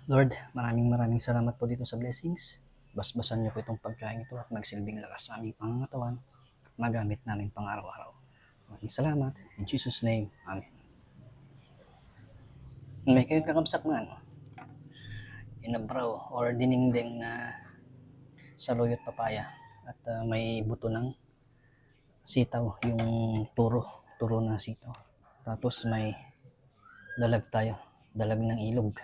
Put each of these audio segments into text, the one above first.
Lord, maraming salamat po dito sa blessings. Basbasan niyo po itong pagkain ito at magsilbing lakas sa aming pangangatawan at magamit namin pang araw-araw. Maraming salamat. In Jesus' name, Amen. May kayo kakabsak na ano? Inabraw or diningding na saluyot papaya at may buto ng sitaw, yung turo na sitaw. Tapos may dalag tayo, dalag ng ilog.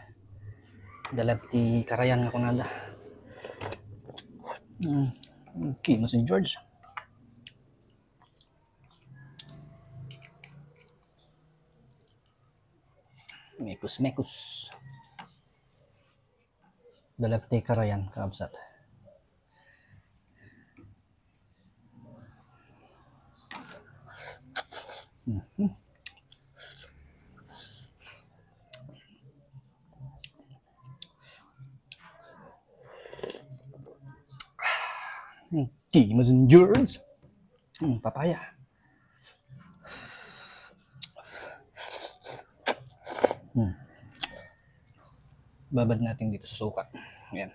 Dalag ti karayan nga kunada. Okay, mo si George. Mekus. Dalag ti karayan, kabsat. Okay, mo si George. Papaya. Babad natin dito sa suka. Ayan.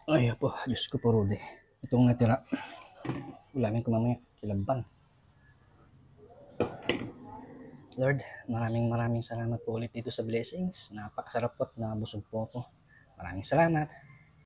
Ay po, Diyos ko po, Rudy. Itong natira. Ulamin ko mamaya. Kilabang. Lord, maraming salamat po ulit dito sa blessings. Napakasarap po at nabusog po ako. Maraming salamat.